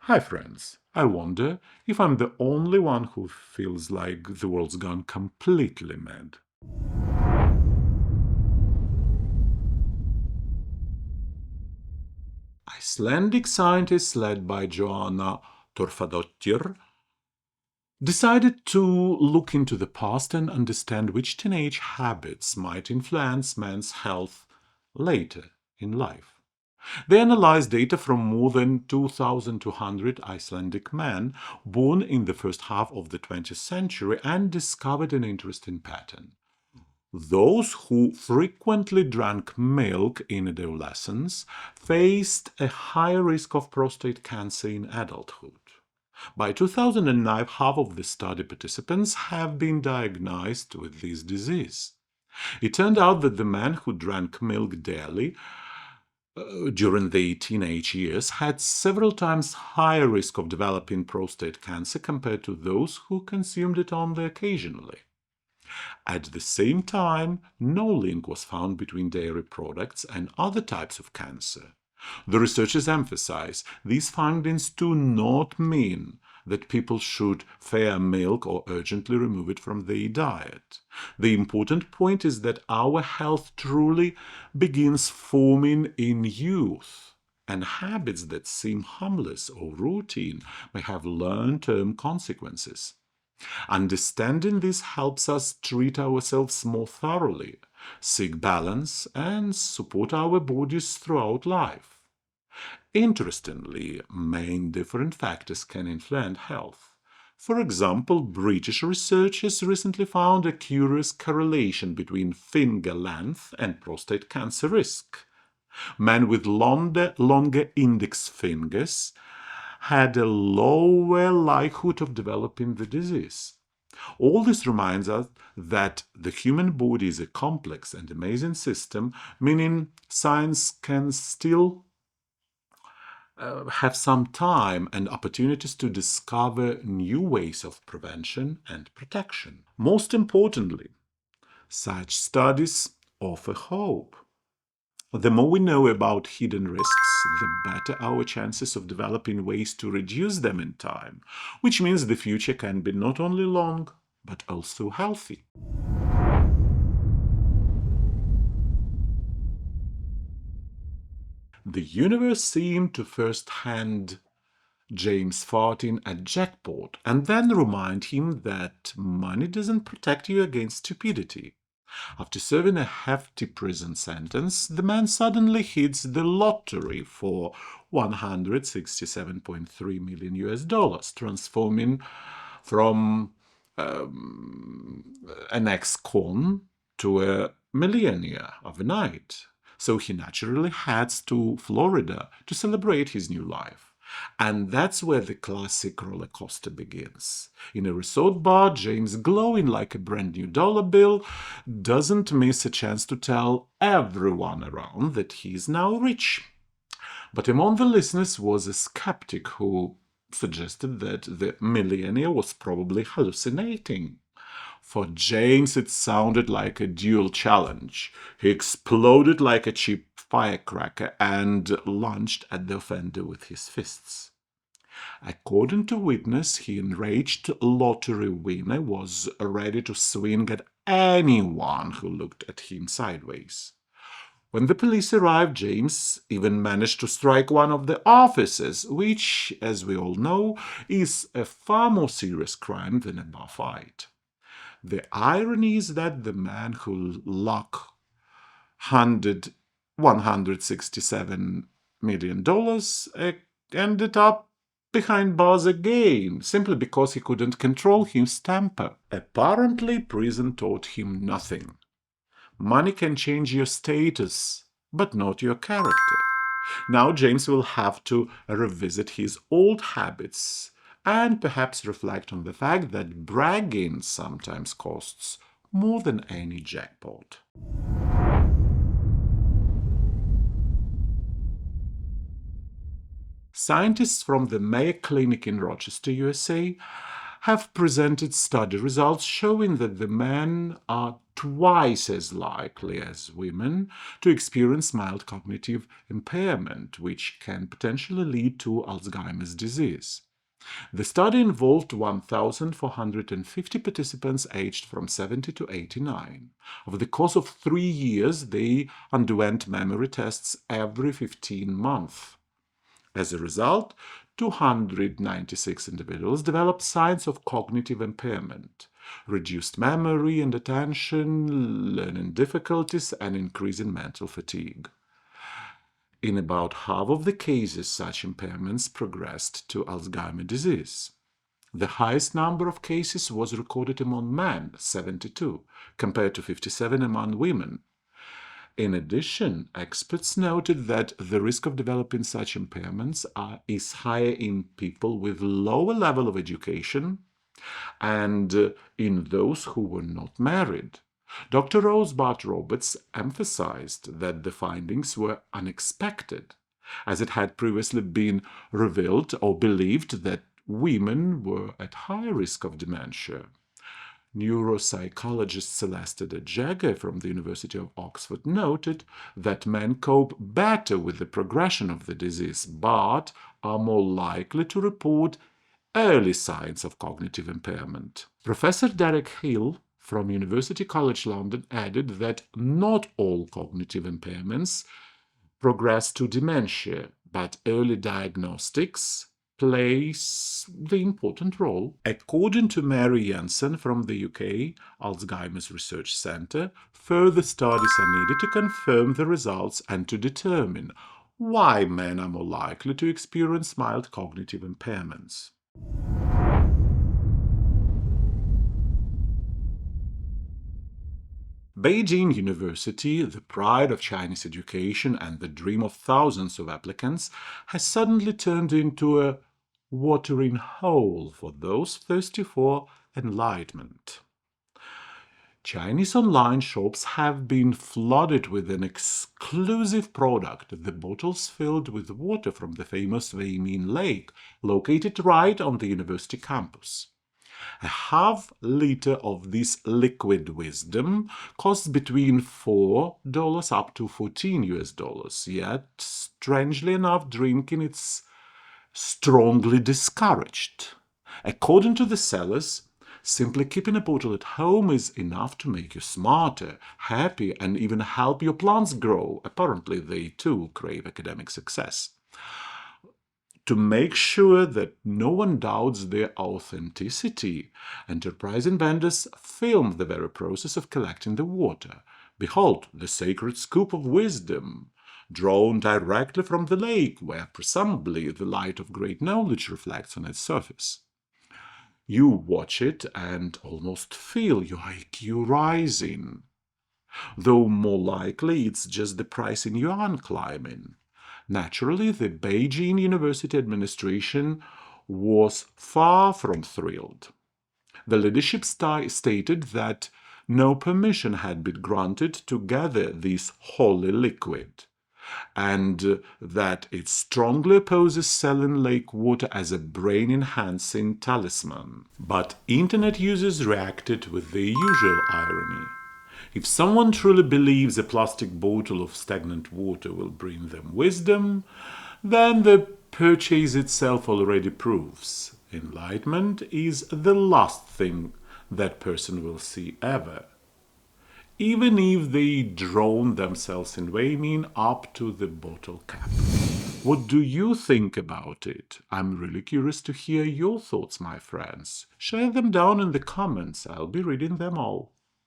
Hi friends, I wonder if I'm the only one who feels like the world's gone completely mad. Icelandic scientists led by Joanna Torfadottir decided to look into the past and understand which teenage habits might influence man's health later in life. They analyzed data from more than 2,200 Icelandic men born in the first half of the 20th century and discovered an interesting pattern. Those who frequently drank milk in adolescence faced a higher risk of prostate cancer in adulthood. By 2009, half of the study participants have been diagnosed with this disease. It turned out that the men who drank milk daily during the teenage years had several times higher risk of developing prostate cancer compared to those who consumed it only occasionally. At the same time, no link was found between dairy products and other types of cancer. The researchers emphasize these findings do not mean that people should fear milk or urgently remove it from their diet. The important point is that our health truly begins forming in youth, and habits that seem harmless or routine may have long-term consequences. Understanding this helps us treat ourselves more thoroughly, seek balance, and support our bodies throughout life. Interestingly, many different factors can influence health. For example, British researchers recently found a curious correlation between finger length and prostate cancer risk. Men with longer index fingers had a lower likelihood of developing the disease. All this reminds us that the human body is a complex and amazing system, meaning science can still have some time and opportunities to discover new ways of prevention and protection. Most importantly, such studies offer hope. The more we know about hidden risks, the better our chances of developing ways to reduce them in time, which means the future can be not only long, but also healthy. The universe seemed to first hand James Martin a jackpot and then remind him that money doesn't protect you against stupidity. After serving a hefty prison sentence, the man suddenly hits the lottery for 167.3 million US dollars, transforming from an ex-con to a millionaire overnight. So he naturally heads to Florida to celebrate his new life. And that's where the classic roller coaster begins. In a resort bar, James, glowing like a brand new dollar bill, doesn't miss a chance to tell everyone around that he is now rich. But among the listeners was a skeptic who suggested that the millionaire was probably hallucinating. For James, it sounded like a dual challenge. He exploded like a cheap firecracker and lunged at the offender with his fists. According to witness, he enraged lottery winner was ready to swing at anyone who looked at him sideways. When the police arrived, James even managed to strike one of the officers, which, as we all know, is a far more serious crime than a bar fight. The irony is that the man who locked $167 million ended up behind bars again, simply because he couldn't control his temper. Apparently, prison taught him nothing. Money can change your status, but not your character. Now James will have to revisit his old habits and perhaps reflect on the fact that bragging sometimes costs more than any jackpot. Scientists from the Mayo Clinic in Rochester, USA, have presented study results showing that the men are twice as likely as women to experience mild cognitive impairment, which can potentially lead to Alzheimer's disease. The study involved 1,450 participants aged from 70 to 89. Over the course of 3 years, they underwent memory tests every 15 months. As a result, 296 individuals developed signs of cognitive impairment, reduced memory and attention, learning difficulties, and increase in mental fatigue. In about half of the cases, such impairments progressed to Alzheimer's disease. The highest number of cases was recorded among men, 72, compared to 57 among women. In addition, experts noted that the risk of developing such impairments is higher in people with lower level of education and in those who were not married. Dr. Rosebud Roberts emphasized that the findings were unexpected, as it had previously been revealed or believed that women were at higher risk of dementia. Neuropsychologist Celeste Jagger from the University of Oxford noted that men cope better with the progression of the disease, but are more likely to report early signs of cognitive impairment. Professor Derek Hill from University College London added that not all cognitive impairments progress to dementia, but early diagnostics plays the important role. According to Mary Jensen from the UK Alzheimer's Research Centre, further studies are needed to confirm the results and to determine why men are more likely to experience mild cognitive impairments. Beijing University, the pride of Chinese education and the dream of thousands of applicants, has suddenly turned into a watering hole for those thirsty for enlightenment. Chinese online shops have been flooded with an exclusive product, the bottles filled with water from the famous Weimin Lake, located right on the university campus. A half-liter of this liquid wisdom costs between $4 up to $14, yet, strangely enough, drinking it's strongly discouraged. According to the sellers, simply keeping a bottle at home is enough to make you smarter, happy, and even help your plants grow. Apparently, they too crave academic success. To make sure that no one doubts their authenticity, enterprising vendors film the very process of collecting the water. Behold, the sacred scoop of wisdom, drawn directly from the lake, where presumably the light of great knowledge reflects on its surface. You watch it and almost feel your IQ rising, though more likely it's just the price in yuan climbing. Naturally, the Beijing University administration was far from thrilled. The leadership stated that no permission had been granted to gather this holy liquid, and that it strongly opposes selling lake water as a brain-enhancing talisman. But internet users reacted with the usual irony. If someone truly believes a plastic bottle of stagnant water will bring them wisdom, then the purchase itself already proves enlightenment is the last thing that person will see ever, even if they drown themselves in Weimin up to the bottle cap. What do you think about it? I'm really curious to hear your thoughts, my friends. Share them down in the comments. I'll be reading them all.